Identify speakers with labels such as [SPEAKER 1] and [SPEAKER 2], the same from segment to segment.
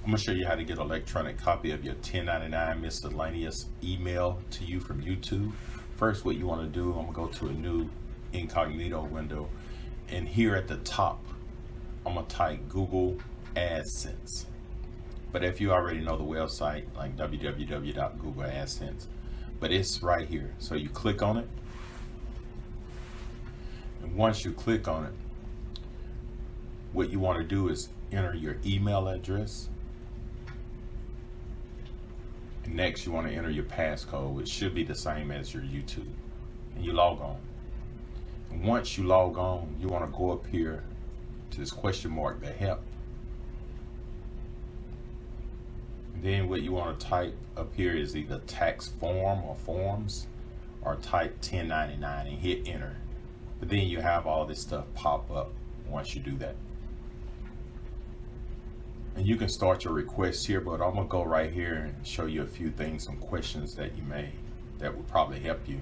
[SPEAKER 1] I'm going to show you how to get an electronic copy of your 1099 miscellaneous email to you from YouTube. First, what you want to do, I'm going to go to a new incognito window, and here at the top I'm going to type Google Adsense. But if you already know the website, like www.google AdSense, but it's right here. So you click on it, and once you click on it, what you want to do is enter your email address. And next you want to enter your passcode, which should be the same as your YouTube. And you log on. And once you log on, you want to go up here to this question mark, the help. And then what you want to type up here is either tax form or forms, or type 1099 and hit enter. But then you have all this stuff pop up once you do that. And you can start your request here, but I'm gonna go right here and show you a few things, some questions that you made that would probably help you.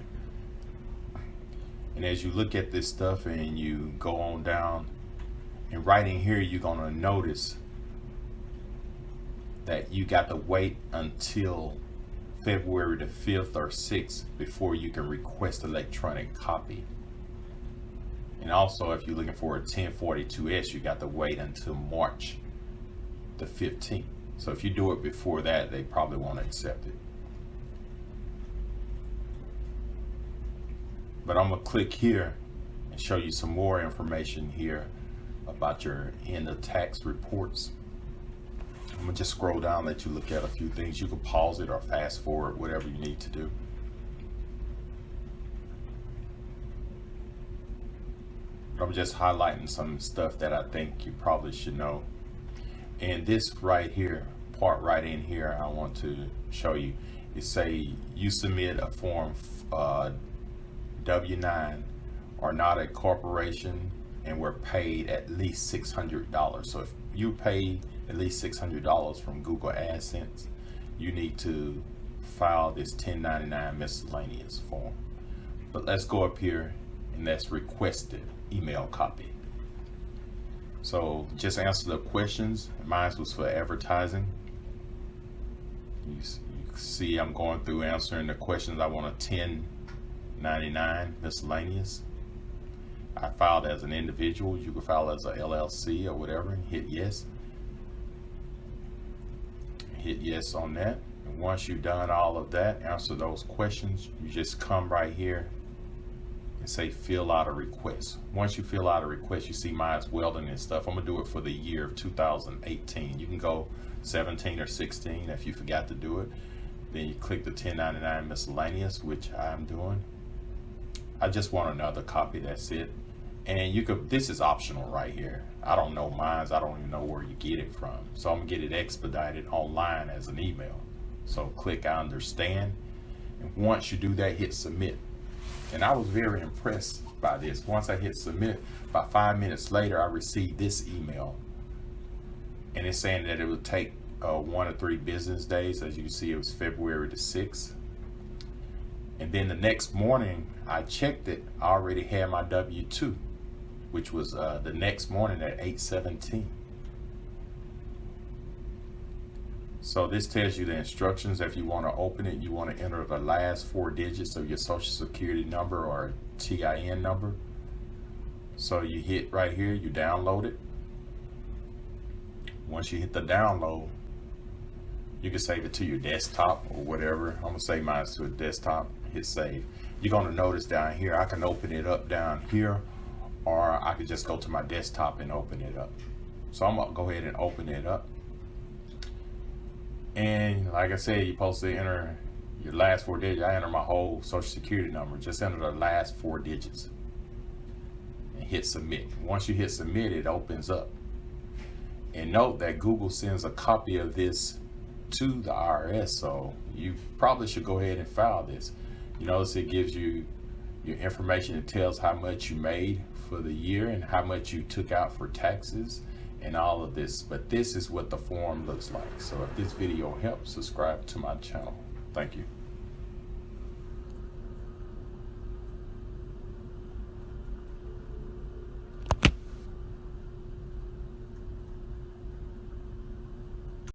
[SPEAKER 1] And as you look at this stuff and you go on down, and right in here, you're gonna notice that you got to wait until February the 5th or 6th before you can request electronic copy. And also, if you're looking for a 1042S, you got to wait until March the 15th. So if you do it before that, they probably won't accept it. But I'm gonna click here and show you some more information here about your end of tax reports. I'm gonna just scroll down, let you look at a few things. You can pause it or fast forward, whatever you need to do. But I'm just highlighting some stuff that I think you probably should know. And this right here, part right in here, I want to show you. It say you submit a form W-9 are not a corporation and were paid at least $600. So if you pay at least $600 from Google AdSense, you need to file this 1099 miscellaneous form. But let's go up here and let's request it, email copy. So just answer the questions. Mine was for advertising. You see I'm going through answering the questions. I want a 1099 miscellaneous. I filed as an individual. You can file as a LLC or whatever. Hit yes. Hit yes on that. And once you've done all of that, answer those questions, you just come right here and say fill out a request. Once you fill out a request, you see mine's welding and stuff. I'm gonna do it for the year of 2018. You can go 17 or 16 if you forgot to do it. Then you click the 1099 miscellaneous, which I'm doing. I just want another copy, that's it. And you could, this is optional right here. I don't know mine's, I don't even know where you get it from. So I'm gonna get it expedited online as an email. So click I understand. And once you do that, hit submit. And I was very impressed by this. Once I hit submit, about 5 minutes later, I received this email. And it's saying that it would take 1 or 3 business days. As you can see, it was February the 6th. And then the next morning, I checked it. I already had my W-2, which was the next morning at 8:17. So this tells you the instructions. If you want to open it, you want to enter the last 4 digits of your social security number or TIN number. So you hit right here, you download it. Once you hit the download, you can save it to your desktop or whatever. I'm gonna save mine to a desktop, hit save. You're gonna notice down here, I can open it up down here, or I could just go to my desktop and open it up. So I'm gonna go ahead and open it up. And like I said, you're supposed to enter your last 4 digits. I enter my whole social security number. Just enter the last 4 digits and hit submit. Once you hit submit, it opens up. And note that Google sends a copy of this to the IRS, so you probably should go ahead and file this. You notice it gives you your information. It tells how much you made for the year and how much you took out for taxes and all of this. But this is what the form looks like. So if this video helps, subscribe to my channel. Thank you.